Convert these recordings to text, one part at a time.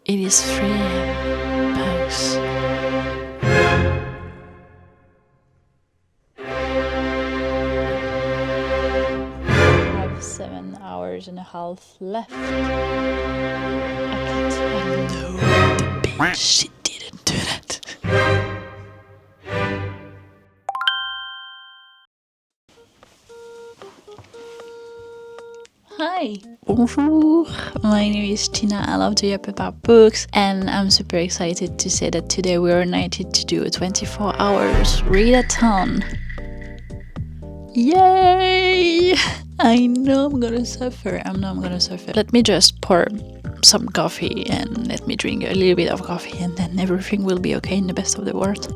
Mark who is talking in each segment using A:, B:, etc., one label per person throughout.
A: It is 3 a.m. Bugs. I have 7 hours and a half left. I can't tell. No, the bitch, she didn't do that. Hi! Bonjour! My name is Tina. I love to yap about books, and I'm super excited to say that today we're united to do a 24 hours readathon. Yay! I know I'm gonna suffer. Let me just pour some coffee and let me drink a little bit of coffee, and then everything will be okay in the best of the world.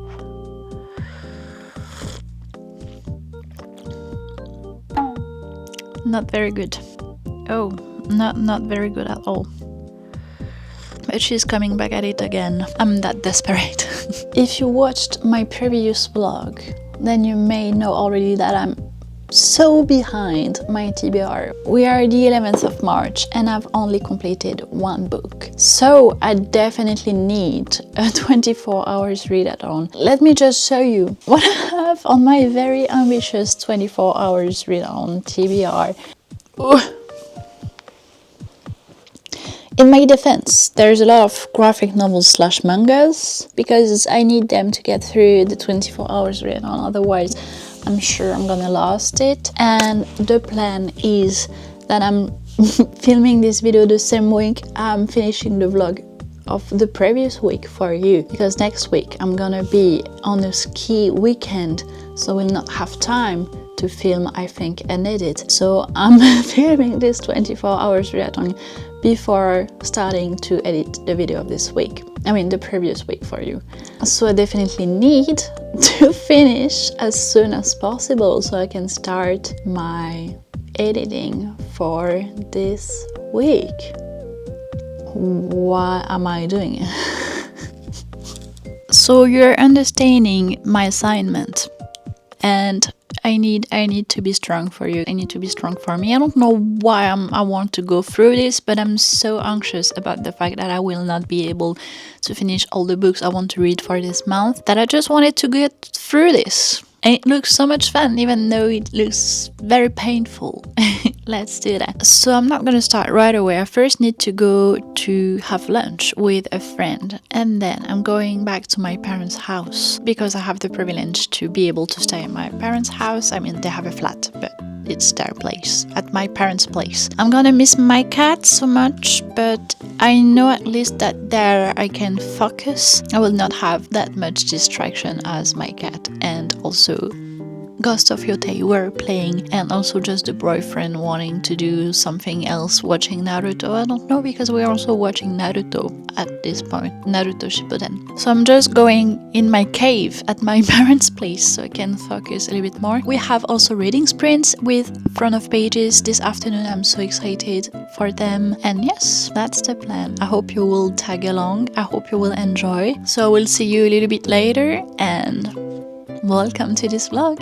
A: Not very good. Oh, not very good at all. But she's coming back at it again. I'm that desperate. If you watched my previous vlog, then you may know already that I'm so behind my TBR. We are the 11th of March and I've only completed 1 book. So I definitely need a 24 hours readathon. Let me just show you what I have on my very ambitious 24 hours readathon TBR. Ooh. In my defense, there's a lot of graphic novels / mangas because I need them to get through the 24 hours readathon, otherwise I'm sure I'm gonna lost it. And the plan is that I'm filming this video the same week I'm finishing the vlog of the previous week for you, because next week I'm gonna be on a ski weekend, so we'll not have time to film, I think, and edit. So I'm filming this 24 hours readathon before starting to edit the video of this week. I mean the previous week for you. So I definitely need to finish as soon as possible so I can start my editing for this week. Why am I doing it? So you're understanding my assignment, and I need to be strong for you. I need to be strong for me. I don't know why I want to go through this, but I'm so anxious about the fact that I will not be able to finish all the books I want to read for this month, that I just wanted to get through this. And it looks so much fun, even though it looks very painful. Let's do that. So I'm not gonna start right away. I first need to go to have lunch with a friend, and then I'm going back to my parents' house because I have the privilege to be able to stay at my parents' house. I mean, they have a flat, but it's their place, at my parents' place. I'm gonna miss my cat so much, but I know at least that there I can focus. I will not have that much distraction as my cat, and also Ghost of Yotei were playing, and also just the boyfriend wanting to do something else, watching Naruto. I don't know, because we're also watching Naruto at this point, Naruto Shippuden. So I'm just going in my cave at my parents' place so I can focus a little bit more. We have also reading sprints with front of pages this afternoon. I'm so excited for them, and yes, that's the plan. I hope you will tag along. I hope you will enjoy. So we'll see you a little bit later, and welcome to this vlog.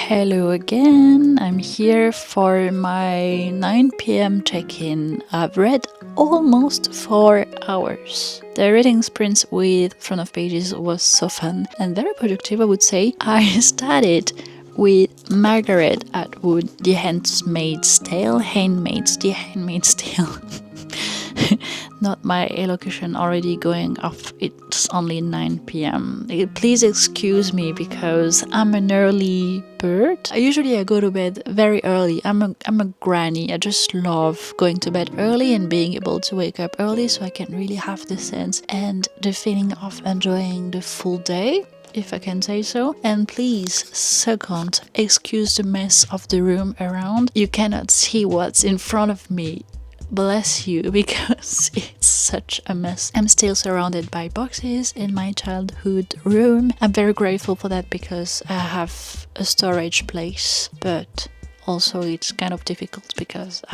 A: Hello again. I'm here for my 9 p.m. check-in. I've read almost 4 hours. The reading sprint with front of pages was so fun and very productive, I would say. I started with Margaret Atwood, The Handmaid's Tale. The Handmaid's Tale. Not my elocution already going off. It's only 9 p.m. Please excuse me because I'm an early bird. Usually I go to bed very early. I'm a granny. I just love going to bed early and being able to wake up early so I can really have the sense and the feeling of enjoying the full day, if I can say so. And please, second, excuse the mess of the room around. You cannot see what's in front of me. Bless you, because it's such a mess. I'm still surrounded by boxes in my childhood room. I'm very grateful for that because I have a storage place, but also it's kind of difficult because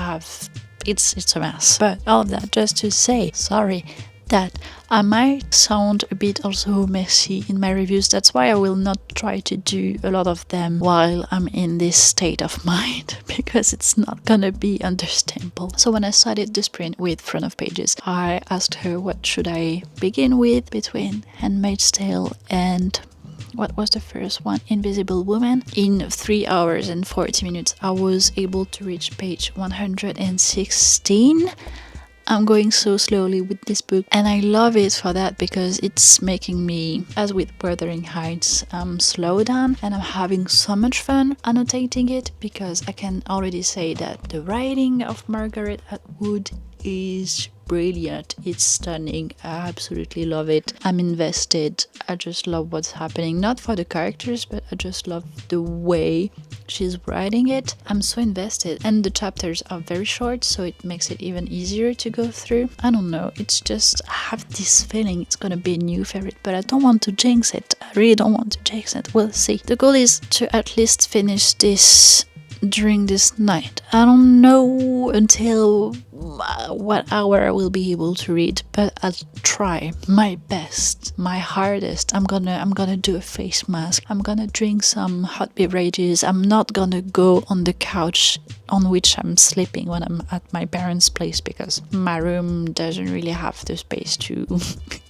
A: it's a mess. But all of that just to say, sorry, that I might sound a bit also messy in my reviews. That's why I will not try to do a lot of them while I'm in this state of mind, because it's not gonna be understandable. So when I started the sprint with front of pages, I asked her what should I begin with between Handmaid's Tale and what was the first one? Invisible Woman. In 3 hours and 40 minutes, I was able to reach page 116. I'm going so slowly with this book and I love it for that because it's making me, as with Wuthering Heights, slow down, and I'm having so much fun annotating it because I can already say that the writing of Margaret Atwood is brilliant. It's stunning. I absolutely love it. I'm invested. I just love what's happening. Not for the characters, but I just love the way she's writing it. I'm so invested. And the chapters are very short, so it makes it even easier to go through. I don't know. It's just, I have this feeling it's gonna be a new favorite, but I don't want to jinx it. I really don't want to jinx it. We'll see. The goal is to at least finish this during this night. I don't know until what hour I will be able to read, but I'll try my best, my hardest. I'm gonna do a face mask. I'm gonna drink some hot beverages. I'm not gonna go on the couch on which I'm sleeping when I'm at my parents' place because my room doesn't really have the space to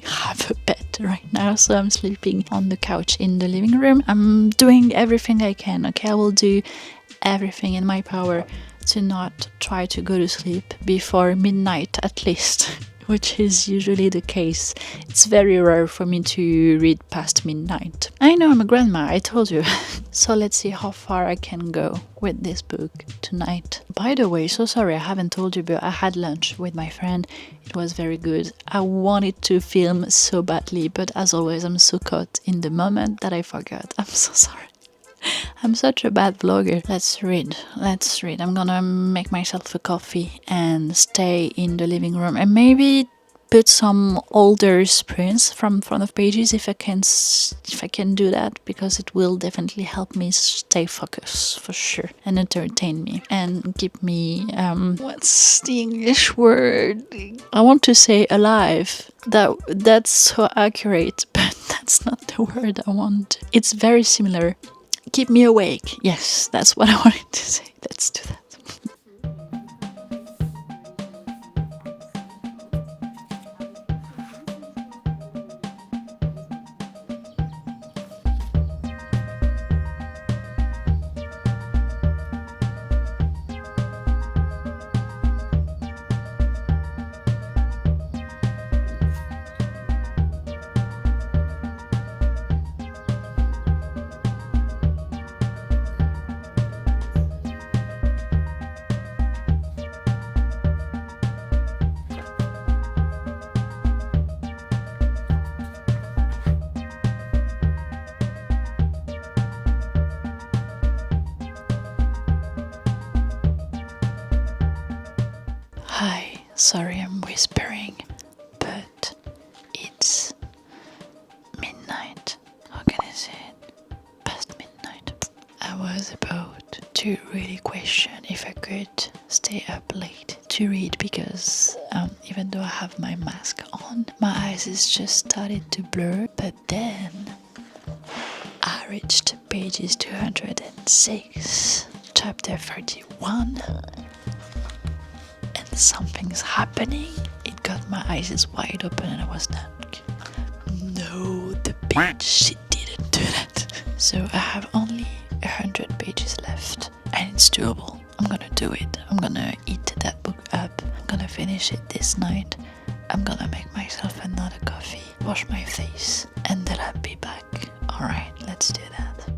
A: have a bed right now, so I'm sleeping on the couch in the living room. I'm doing everything I can, okay? I will do everything in my power to not try to go to sleep before midnight at least, which is usually the case. It's very rare for me to read past midnight. I know I'm a grandma, I told you. So let's see how far I can go with this book tonight. By the way, so sorry I haven't told you, but I had lunch with my friend. It was very good. I wanted to film so badly, but as always I'm so caught in the moment that I forgot. I'm so sorry. I'm such a bad vlogger. Let's read. I'm gonna make myself a coffee and stay in the living room and maybe put some older sprints from front of pages if I can do that, because it will definitely help me stay focused for sure and entertain me and keep me what's the English word? I want to say alive. That's so accurate, but that's not the word I want. It's very similar. Keep me awake. Yes, that's what I wanted to say. Let's do that. Hi, sorry I'm whispering, but it's midnight. How can I say it? Past midnight. I was about to really question if I could stay up late to read because even though I have my mask on, my eyes is just started to blur. But then I reached pages 206, chapter 31, and something's happening. It got my eyes wide open and I was like, no, the bitch, she didn't do that. So I have only 100 pages left and it's doable. I'm gonna do it. I'm gonna eat that book up. I'm gonna finish it this night. I'm gonna make myself another coffee, wash my face, and then I'll be back. Alright, let's do that.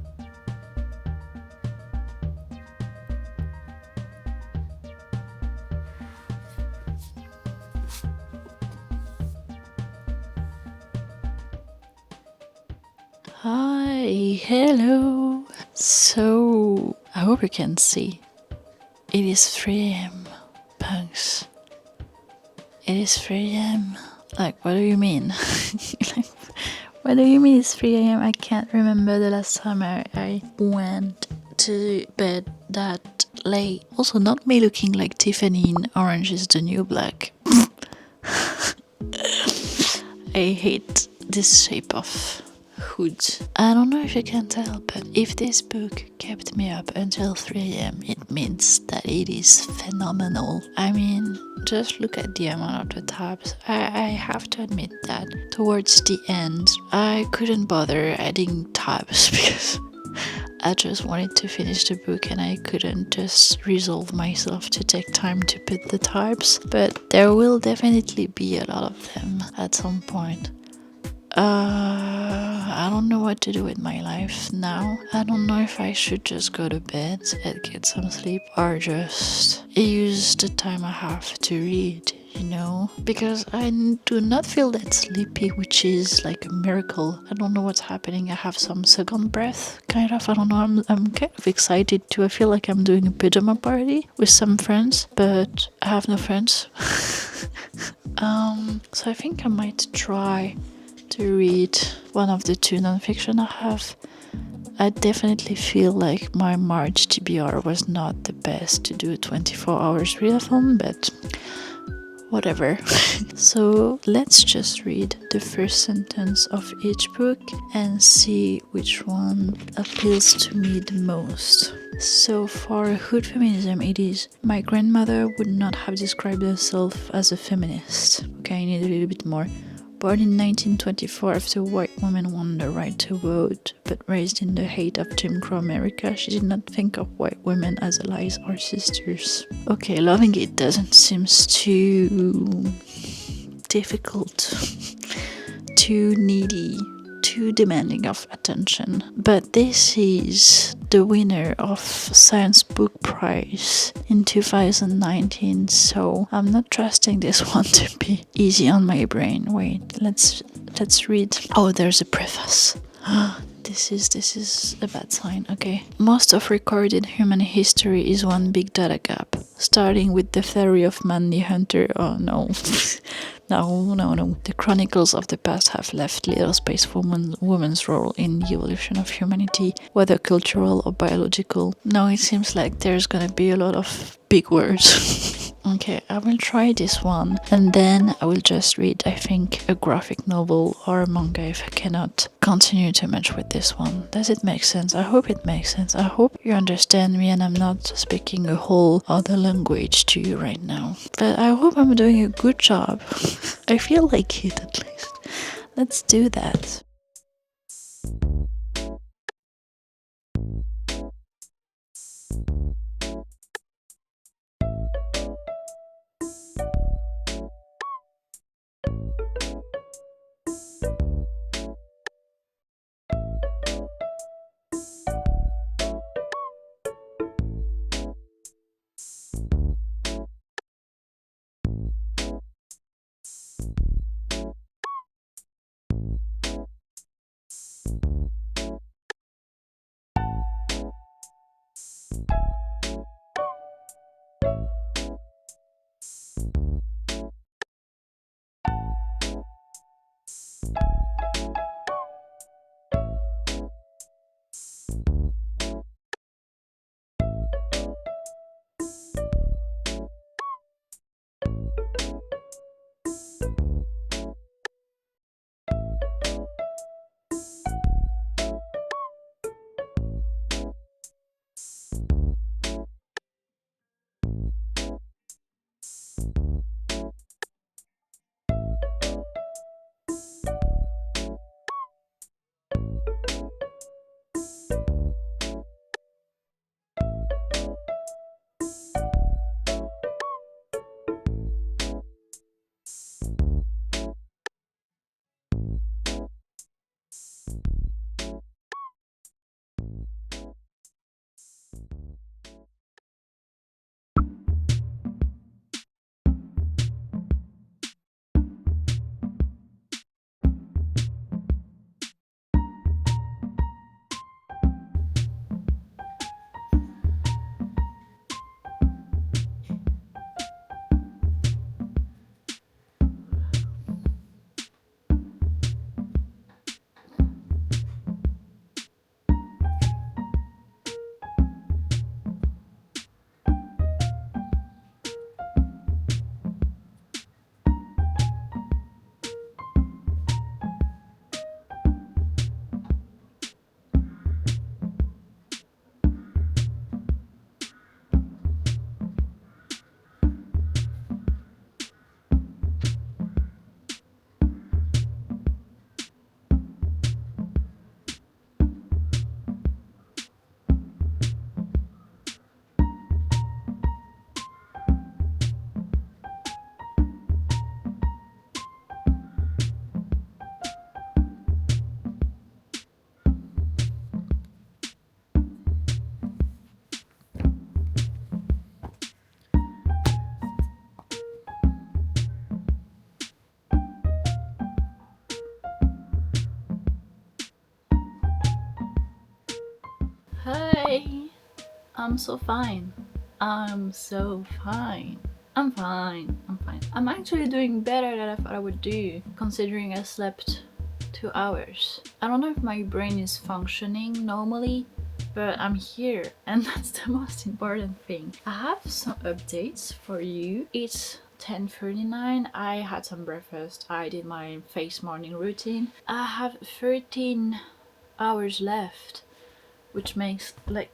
A: Hi, hello. So, I hope you can see. It is 3 a.m. Punks. It is 3 a.m. Like, what do you mean? Like, what do you mean it's 3 a.m.? I can't remember the last time I went to bed that late. Also, not me looking like Tiffany in Orange is the New Black. I hate this shape of hood. I don't know if you can tell, but if this book kept me up until 3 a.m., it means that it is phenomenal. I mean, just look at the amount of the tabs. I have to admit that towards the end, I couldn't bother adding tabs because I just wanted to finish the book and I couldn't just resolve myself to take time to put the tabs. But there will definitely be a lot of them at some point. I don't know what to do with my life now. I don't know if I should just go to bed and get some sleep or just use the time I have to read, you know? Because I do not feel that sleepy, which is like a miracle. I don't know what's happening. I have some second breath, kind of. I don't know. I'm kind of excited too. I feel like I'm doing a pajama party with some friends, but I have no friends. So I think I might try to read one of the 2 nonfiction I have. I definitely feel like my March TBR was not the best to do a 24 hours readathon, but whatever. So let's just read the first sentence of each book and see which one appeals to me the most. So for hood feminism, it is, my grandmother would not have described herself as a feminist. Okay, I need a little bit more. Born in 1924 after white women won the right to vote, but raised in the hate of Jim Crow America, she did not think of white women as allies or sisters. Okay, loving it doesn't seem too difficult, too needy, too demanding of attention. But this is the winner of Science Book Prize in 2019, so I'm not trusting this one to be easy on my brain. Wait, let's read. Oh, there's a preface. This is a bad sign. Okay. Most of recorded human history is one big data gap, starting with the theory of man the hunter. Oh no. No. The chronicles of the past have left little space for woman's role in the evolution of humanity, whether cultural or biological. Now it seems like there's gonna be a lot of big words. Okay, I will try this one, and then I will just read, I think, a graphic novel or a manga if I cannot continue too much with this one. Does it make sense? I hope it makes sense. I hope you understand me and I'm not speaking a whole other language to you right now. But I hope I'm doing a good job. I feel like it, at least. Let's do that. I'm so fine. I'm so fine. I'm fine. I'm fine. I'm actually doing better than I thought I would do, considering I slept 2 hours. I don't know if my brain is functioning normally, but I'm here, and that's the most important thing. I have some updates for you. It's 10:39. I had some breakfast. I did my face morning routine. I have 13 hours left, which makes like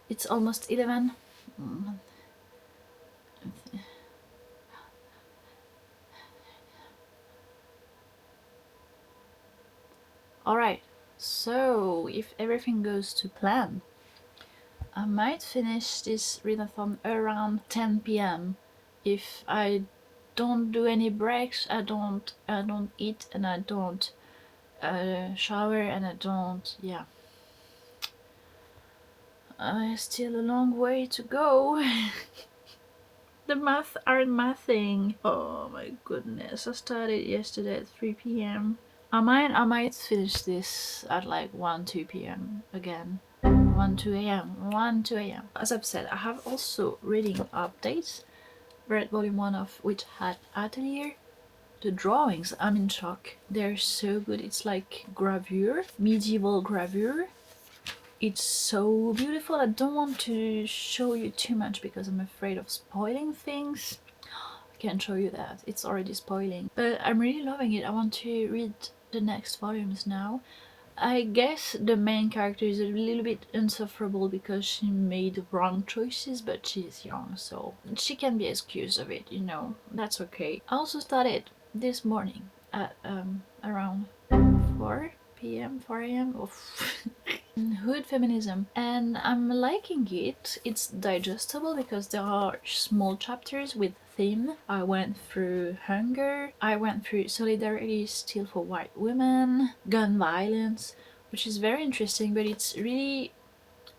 A: it's almost 11. Alright, so if everything goes to plan, I might finish this readathon around 10 p.m. if I don't do any breaks. I don't eat, and I don't shower, and I don't, yeah. Still a long way to go. The math aren't mathing. Oh my goodness, I started yesterday at 3 p.m. I might finish this at like 1, 2 p.m. again. 1, 2 a.m. 1, 2 a.m. As I've said, I have also reading updates. Read volume 1 of Which Hat Atelier. The drawings, I'm in shock. They're so good. It's like gravure, medieval gravure. It's so beautiful. I don't want to show you too much because I'm afraid of spoiling things. I can't show you that. It's already spoiling. But I'm really loving it. I want to read the next volumes now. I guess the main character is a little bit insufferable because she made wrong choices, but she's young, so she can be excused of it, you know. That's okay. I also started this morning at around 4 p.m., 4 a.m. Hood feminism, and I'm liking it. It's digestible because there are small chapters with theme. I went through hunger, I went through solidarity still for white women, gun violence, which is very interesting, but it's really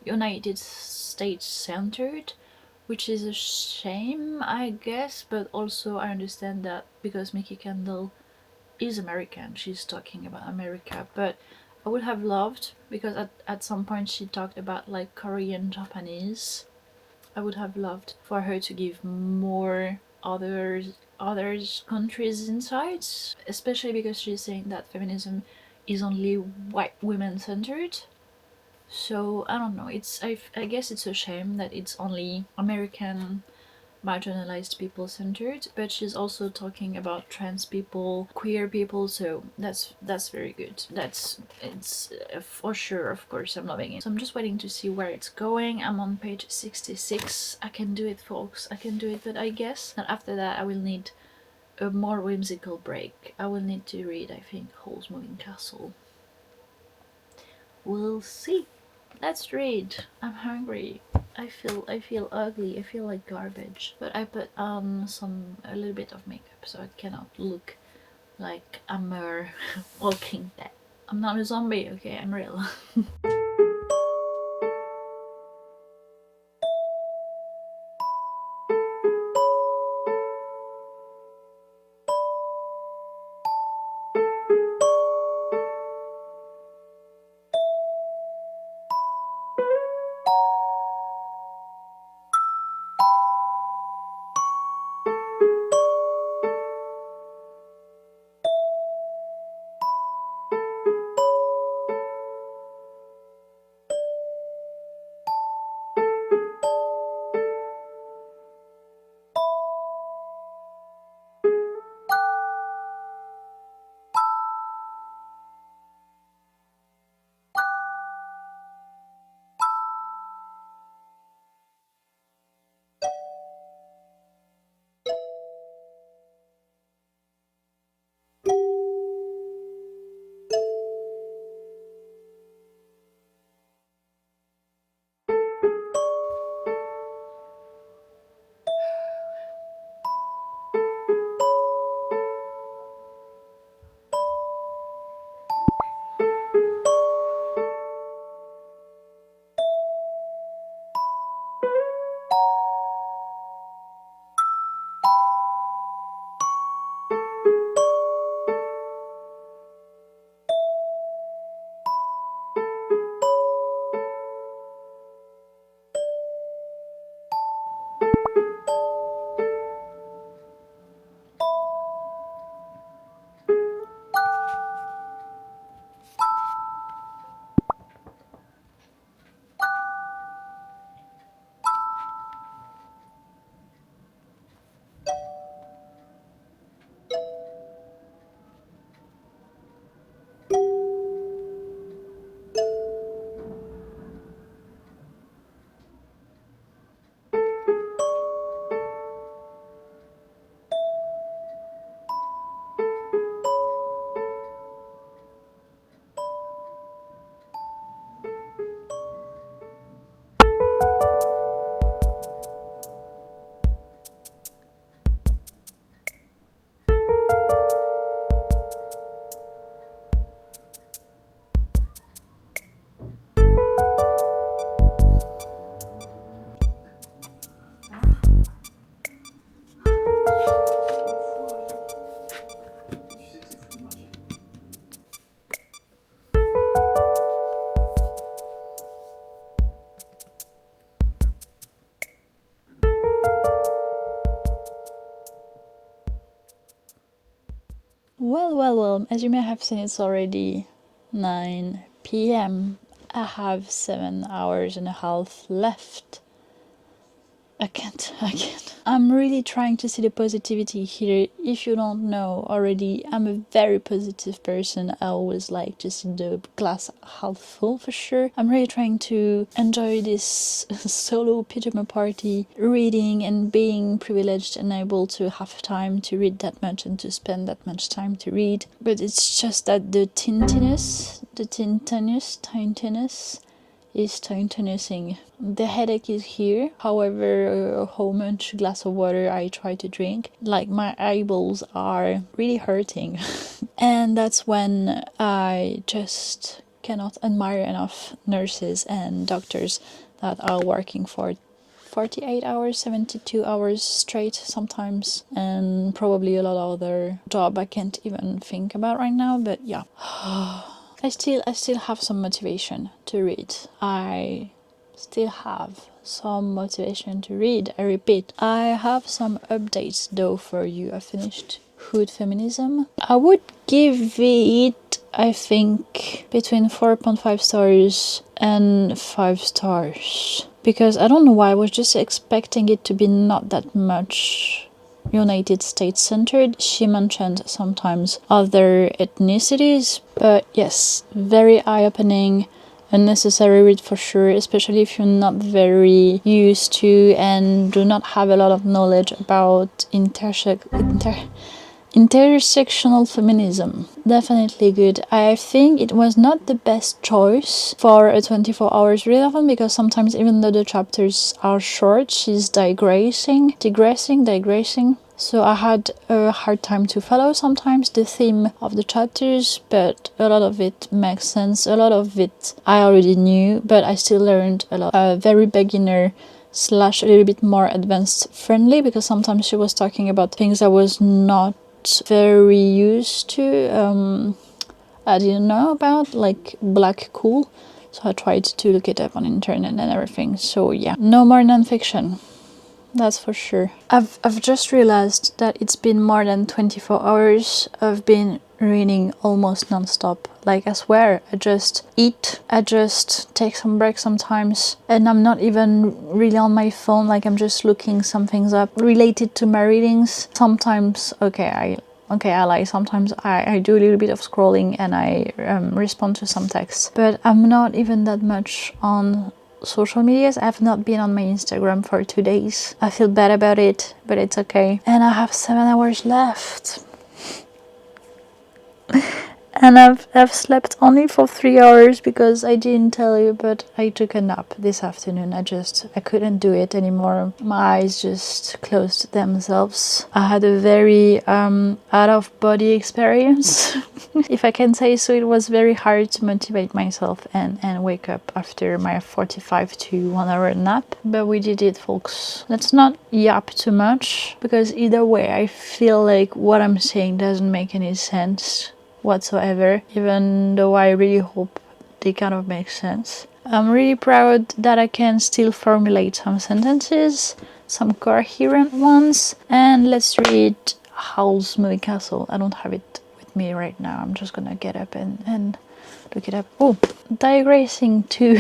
A: United States centered, which is a shame, I guess, but also I understand that because Mickey Kendall is American, she's talking about America. But I would have loved, because at some point she talked about like Korean, Japanese. I would have loved for her to give more others countries insights, especially because she's saying that feminism is only white women centered. So I don't know. I guess it's a shame that it's only American marginalized people centered, but she's also talking about trans people, queer people, so that's very good. It's for sure. Of course, I'm loving it. So I'm just waiting to see where it's going. I'm on page 66. I can do it, folks. I can do it, but I guess that after that I will need a more whimsical break. I will need to read, I think, Hall's Moving Castle. We'll see. Let's read. I'm hungry. I feel ugly. I feel like garbage. But I put on a little bit of makeup so I cannot look like I'm a walking dead. I'm not a zombie, okay? I'm real. Well, as you may have seen, it's already 9 p.m. I have 7 hours and a half left. I can't. I'm really trying to see the positivity here. If you don't know already, I'm a very positive person. I always like to see the glass half full for sure. I'm really trying to enjoy this solo pyjama party, reading and being privileged and able to have time to read that much and to spend that much time to read. But it's just that the tintiness is tinnitusing. The headache is here. However, how much glass of water I try to drink, like my eyeballs are really hurting. And that's when I just cannot admire enough nurses and doctors that are working for 48 hours, 72 hours straight sometimes, and probably a lot of other job I can't even think about right now, but yeah. I still have some motivation to read. I still have some motivation to read. I repeat, I have some updates though for you. I finished Hood Feminism. I would give it, I think, between 4.5 stars and 5 stars. Because I don't know why, I was just expecting it to be not that much United States centered. She mentioned sometimes other ethnicities, but yes, very eye-opening, a necessary read for sure, especially if you're not very used to and do not have a lot of knowledge about intersectional feminism. Definitely good. I think it was not the best choice for a 24 hours read often, because sometimes even though the chapters are short, she's digressing. So I had a hard time to follow sometimes the theme of the chapters, but a lot of it makes sense. A lot of it I already knew, but I still learned a lot. Very beginner / a little bit more advanced friendly, because sometimes she was talking about things I was not very used to. I didn't know about, like black cool, so I tried to look it up on internet and everything. So yeah, no more nonfiction, that's for sure. I've just realized that it's been more than 24 hours. I've been reading almost non-stop. Like, I swear, I just eat, I just take some breaks sometimes, and I'm not even really on my phone. Like, I'm just looking some things up related to my readings. Sometimes, I lie. Sometimes I do a little bit of scrolling and I respond to some texts, but I'm not even that much on social medias. I have not been on my Instagram for 2 days. I feel bad about it, but it's okay. And I have 7 hours left. And I've slept only for 3 hours because I didn't tell you, but I took a nap this afternoon. I couldn't do it anymore. My eyes just closed themselves. I had a very out of body experience, if I can say so. It was very hard to motivate myself and wake up after my 45 to 1 hour nap. But we did it, folks. Let's not yap too much, because either way I feel like what I'm saying doesn't make any sense whatsoever, even though I really hope they kind of make sense. I'm really proud that I can still formulate some sentences, some coherent ones. And let's read Howl's Moving Castle. I don't have it with me right now. I'm just gonna get up and look it up. Oh, digressing to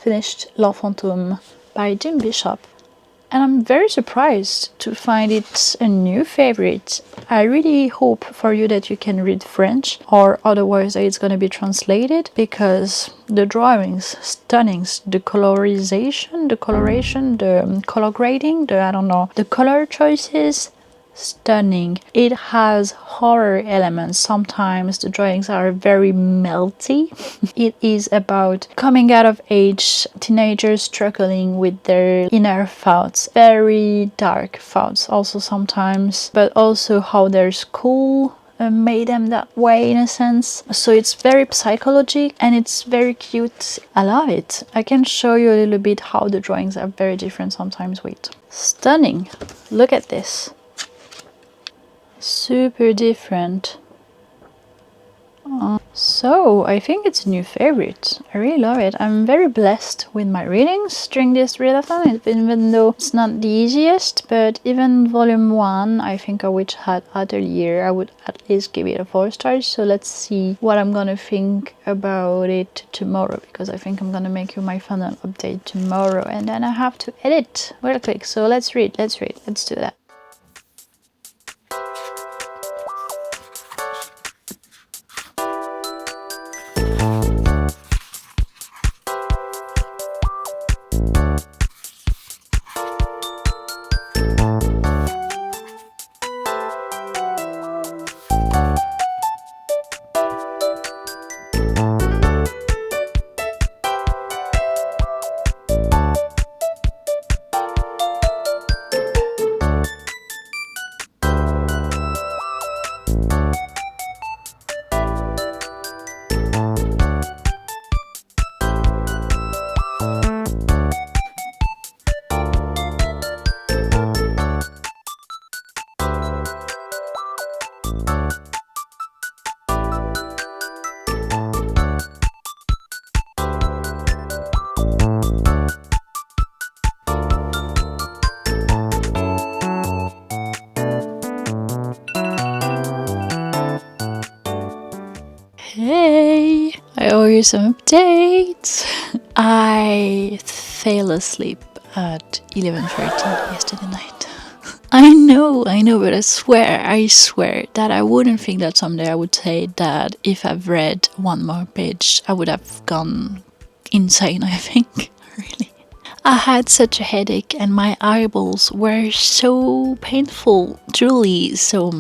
A: finished La Fantôme by Jim Bishop. And I'm very surprised to find it a new favorite. I really hope for you that you can read French, or otherwise that it's going to be translated, because the drawings, stunning, the colorization, the coloration, the color grading, the color choices, stunning. It has horror elements. Sometimes the drawings are very melty. It is about coming out of age, teenagers struggling with their inner thoughts, very dark thoughts also sometimes, but also how their school made them that way in a sense. So it's very psychological and it's very cute. I love it. I can show you a little bit how the drawings are very different sometimes. Wait. Stunning. Look at this. Super different. So, I think it's a new favorite. I really love it. I'm very blessed with my readings during this readathon, even though it's not the easiest, but even volume 1, I think of which had Atelier, I would at least give it a 4 stars. So let's see what I'm gonna think about it tomorrow, because I think I'm gonna make you my final update tomorrow, and then I have to edit real quick. So let's do that. Hey, I owe you some updates. I fell asleep at 11:30 yesterday night. I know, but I swear that I wouldn't think that someday I would say that if I've read one more page, I would have gone insane, I think. Really. I had such a headache and my eyeballs were so painful, truly. So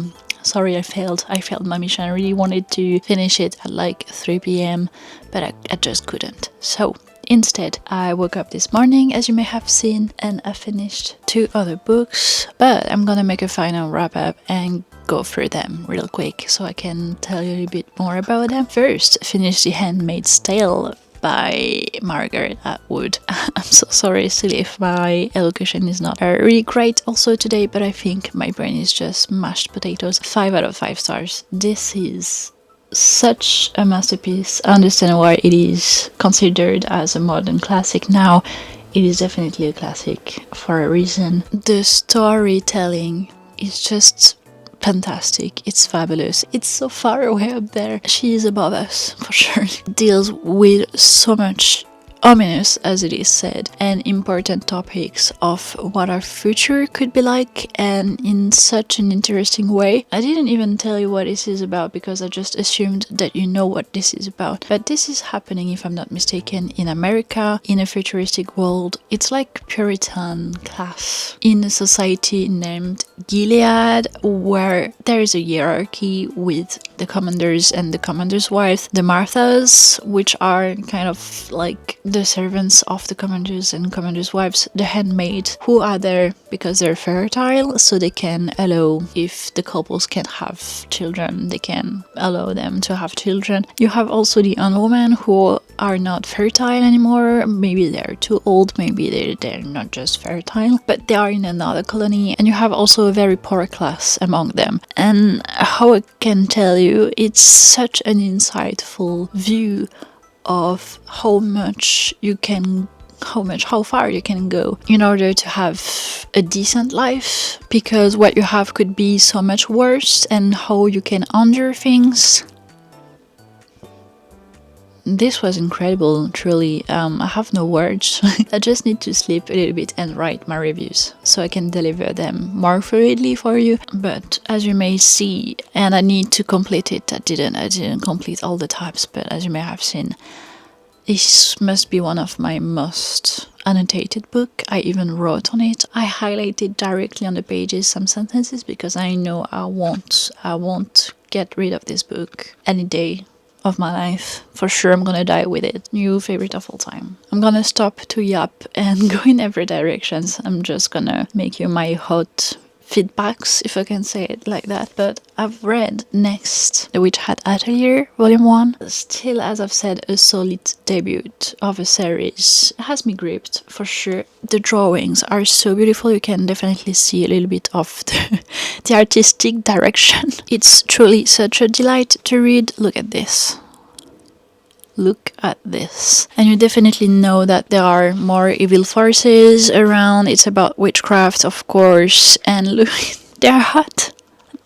A: sorry, I failed my mission. I really wanted to finish it at like 3 p.m, but I just couldn't. So instead, I woke up this morning, as you may have seen, and I finished 2 other books, but I'm gonna make a final wrap up and go through them real quick so I can tell you a little bit more about them. First, finish The Handmaid's Tale by Margaret Atwood. I'm so sorry still if my elocution is not really great also today, but I think my brain is just mashed potatoes. 5 out of 5 stars. This is such a masterpiece. I understand why it is considered as a modern classic now. It is definitely a classic for a reason. The storytelling is just fantastic. It's fabulous. It's so far away up there. She is above us, for sure. Deals with so much ominous, as it is said, and important topics of what our future could be like, and in such an interesting way. I didn't even tell you what this is about because I just assumed that you know what this is about. But this is happening, if I'm not mistaken, in America, in a futuristic world. It's like Puritan class in a society named Gilead, where there is a hierarchy with the commanders and the commander's wife, the Marthas, which are kind of like the servants of the commanders and commanders' wives, the handmaids, who are there because they're fertile, so they can allow, if the couples can have children, they can allow them to have children. You have also the women who are not fertile anymore. Maybe they're too old, maybe they're not just fertile, but they are in another colony. And you have also a very poor class among them. And how I can tell you, it's such an insightful view of how far you can go in order to have a decent life, because what you have could be so much worse, and how you can endure things. This was incredible, truly. I have no words. I just need to sleep a little bit and write my reviews so I can deliver them more fluidly for you. But as you may see, and I need to complete it, I didn't complete all the tabs, but as you may have seen, this must be one of my most annotated book. I even wrote on it. I highlighted directly on the pages some sentences because I know I won't get rid of this book any day of my life. For sure, I'm gonna die with it. New favorite of all time. I'm gonna stop to yap and go in every directions. I'm just gonna make you my hot feedbacks, if I can say it like that. But I've read next The Witch Hat Atelier, Volume 1. Still, as I've said, a solid debut of a series. It has me gripped, for sure. The drawings are so beautiful. You can definitely see a little bit of the artistic direction. It's truly such a delight to read. Look at this. look at this. And you definitely know that there are more evil forces around. It's about witchcraft, of course. And look, they're hot.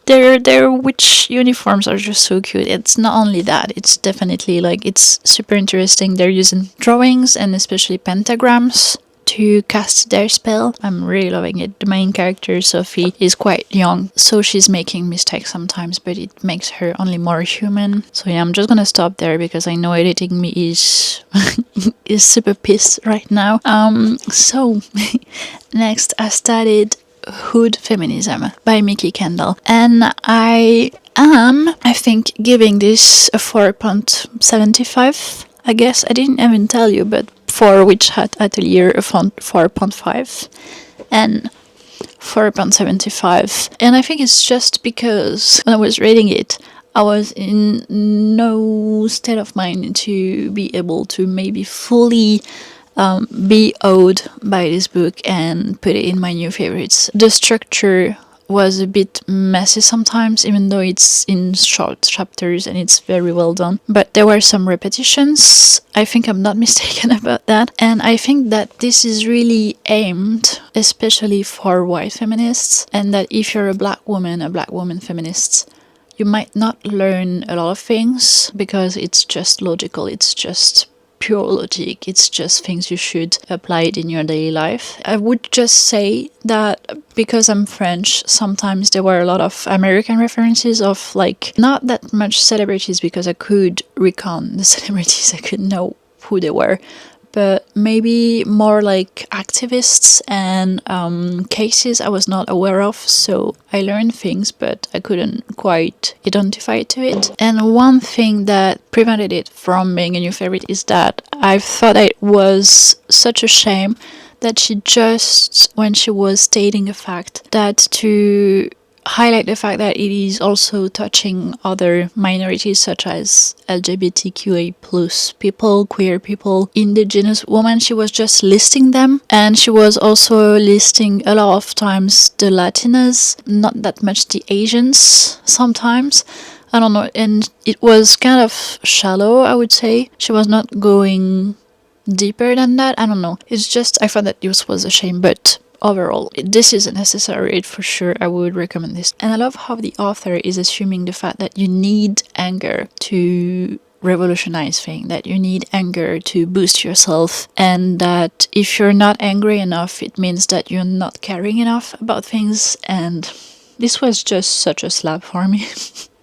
A: Their witch uniforms are just so cute. It's not only that, it's definitely like, it's super interesting. They're using drawings and especially pentagrams to cast their spell. I'm really loving it. The main character, Sophie, is quite young, so she's making mistakes sometimes, but it makes her only more human. So yeah, I'm just gonna stop there because I know editing me is is super pissed right now. So next I started Hood Feminism by Mickey Kendall, and I think giving this a 4.75. I guess I didn't even tell you, but for Witch Hat Atelier a font 4.5 and 4.75. And I think it's just because when I was reading it, I was in no state of mind to be able to maybe fully be awed by this book and put it in my new favorites. The structure was a bit messy sometimes, even though it's in short chapters and it's very well done. But there were some repetitions. I think I'm not mistaken about that. And I think that this is really aimed especially for white feminists, and that if you're a black woman feminist, you might not learn a lot of things because it's just logical, it's just pure logic, it's just things you should apply it in your daily life. I would just say that because I'm French, sometimes there were a lot of American references of like not that much celebrities, because I could recount the celebrities, I could know who they were, but maybe more like activists and cases I was not aware of. So I learned things, but I couldn't quite identify to it. And one thing that prevented it from being a new favorite is that I thought it was such a shame that she just, when she was stating a fact, that to highlight the fact that it is also touching other minorities such as LGBTQA plus people, queer people, indigenous women, she was just listing them. And she was also listing a lot of times the Latinas, not that much the Asians sometimes. I don't know, and it was kind of shallow, I would say. She was not going deeper than that. I don't know. It's just, I thought that this was a shame, but overall, this is a necessary read for sure. I would recommend this. And I love how the author is assuming the fact that you need anger to revolutionize things, that you need anger to boost yourself, and that if you're not angry enough, it means that you're not caring enough about things. And this was just such a slap for me.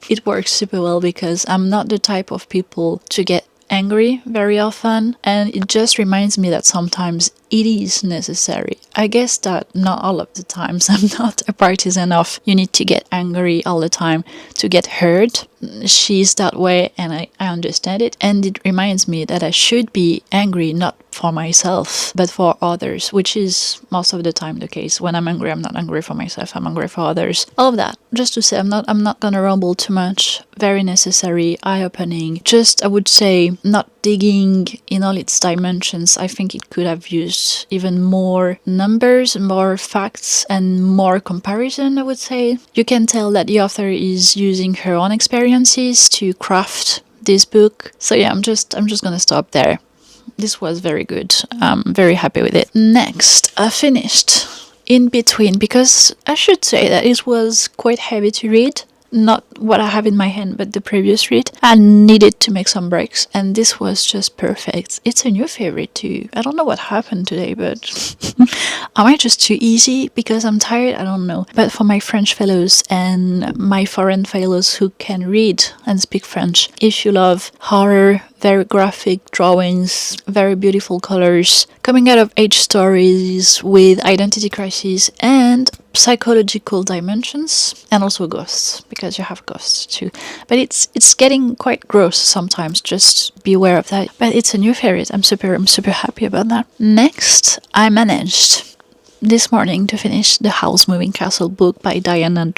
A: It works super well because I'm not the type of people to get angry very often, and it just reminds me that sometimes it is necessary. I guess that not all of the times. I'm not a partisan of you need to get angry all the time to get heard. She's that way, and I understand it, and it reminds me that I should be angry not for myself but for others, which is most of the time the case. When I'm angry, I'm not angry for myself, I'm angry for others. All of that just to say, I'm not gonna rumble too much. Very necessary, eye-opening. Just, I would say, not digging in all its dimensions. I think it could have used even more numbers, more facts, and more comparison, I would say. You can tell that the author is using her own experiences to craft this book. So yeah, I'm just gonna stop there. This was very good. I'm very happy with it. Next, I finished In Between, because I should say that it was quite heavy to read. Not what I have in my hand, but the previous read. I needed to make some breaks, and this was just perfect. It's a new favorite too. I don't know what happened today, but am I just too easy because I'm tired? I don't know. But for my French fellows and my foreign fellows who can read and speak French, if you love horror, very graphic drawings, very beautiful colors, coming out of age stories with identity crisis and psychological dimensions, and also ghosts, because you have ghosts too. But it's getting quite gross sometimes, just be aware of that. But it's a new favorite. I'm super happy about that. Next, I managed this morning to finish The House Moving Castle book by Diana Wynne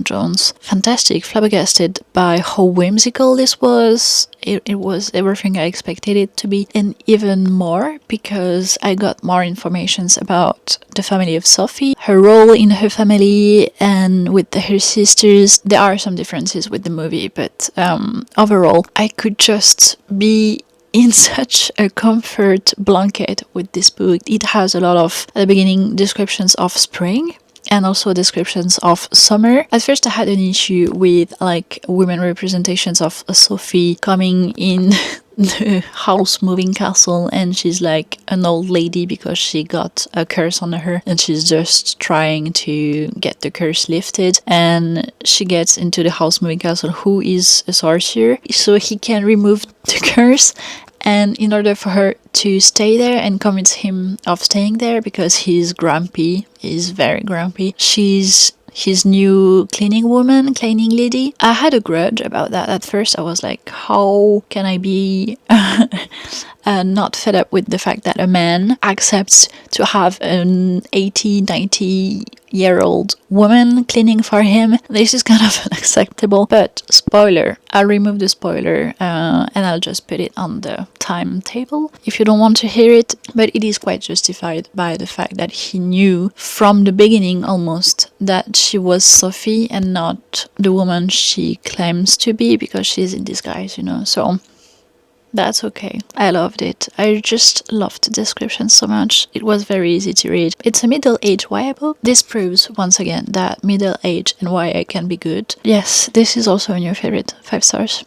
A: Jones. Fantastic, flabbergasted by how whimsical this was. It was everything I expected it to be, and even more, because I got more informations about the family of Sophie, her role in her family, and with her sisters. There are some differences with the movie, but overall, I could just be in such a comfort blanket with this book. It has a lot of, at the beginning, descriptions of spring and also descriptions of summer. At first I had an issue with like women representations of Sophie coming in the house moving castle, and she's like an old lady because she got a curse on her and she's just trying to get the curse lifted, and she gets into the house moving castle who is a sorcerer so he can remove the curse. And in order for her to stay there and convince him of staying there, because he's grumpy, he's very grumpy, she's his new cleaning lady. I had a grudge about that at first. I was like, how can I be not fed up with the fact that a man accepts to have an 80, 90-year-old woman cleaning for him? This is kind of unacceptable. But spoiler, I'll remove the spoiler and I'll just put it on the timetable if you don't want to hear it. But it is quite justified by the fact that he knew from the beginning almost that she was Sophie and not the woman she claims to be, because she's in disguise, you know. So that's okay. I loved it. I just loved the description so much. It was very easy to read. It's a middle-aged YA book. This proves once again that middle-age and YA can be good. Yes, this is also a new favorite. 5 stars.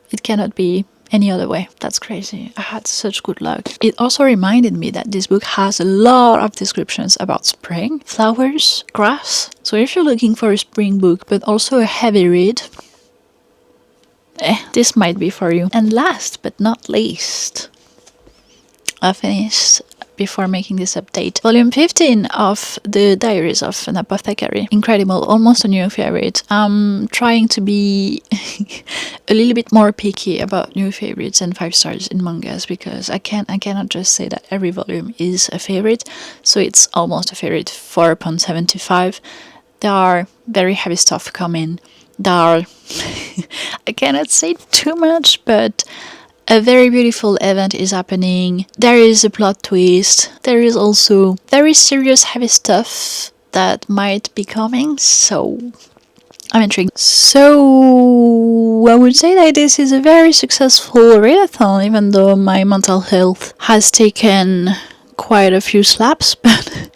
A: It cannot be any other way. That's crazy. I had such good luck. It also reminded me that this book has a lot of descriptions about spring, flowers, grass. So if you're looking for a spring book but also a heavy read, this might be for you. And last but not least, I finished, before making this update, volume 15 of the Diaries of an Apothecary. Incredible, almost a new favorite. I'm trying to be a little bit more picky about new favorites and 5 stars in mangas, because I cannot just say that every volume is a favorite. So it's almost a favorite, 4.75. There are very heavy stuff coming. There are I cannot say too much, but a very beautiful event is happening. There is a plot twist. There is also very serious heavy stuff that might be coming, so I'm intrigued. So I would say that this is a very successful readathon, even though my mental health has taken quite a few slaps, but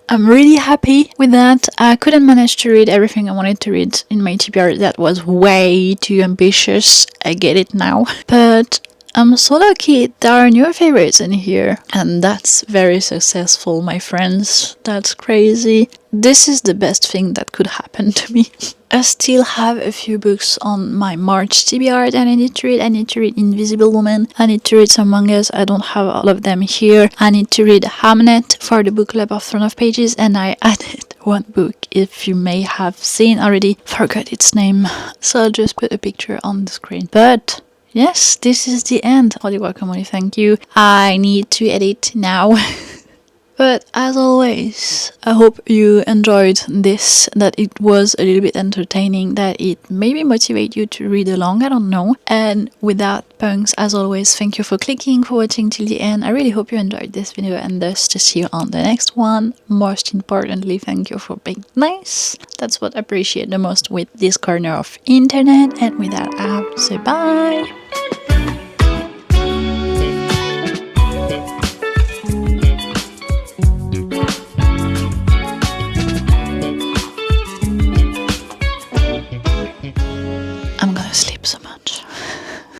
A: I'm really happy with that. I couldn't manage to read everything I wanted to read in my TBR. That was way too ambitious. I get it now. But I'm so lucky there are new favorites in here. And that's very successful, my friends. That's crazy. This is the best thing that could happen to me. I still have a few books on my March TBR that I need to read. I need to read Invisible Woman. I need to read some mangas. I don't have all of them here. I need to read Hamnet for the book club of Throne of Pages. And I added one book, if you may have seen already. Forgot its name. So I'll just put a picture on the screen. But yes, this is the end. Holy guacamole, thank you. I need to edit now. But as always, I hope you enjoyed this, that it was a little bit entertaining, that it maybe motivate you to read along, I don't know. And with that, punks, as always, thank you for clicking, for watching till the end. I really hope you enjoyed this video, and thus to see you on the next one. Most importantly, thank you for being nice. That's what I appreciate the most with this corner of internet. And with that, I have to say bye.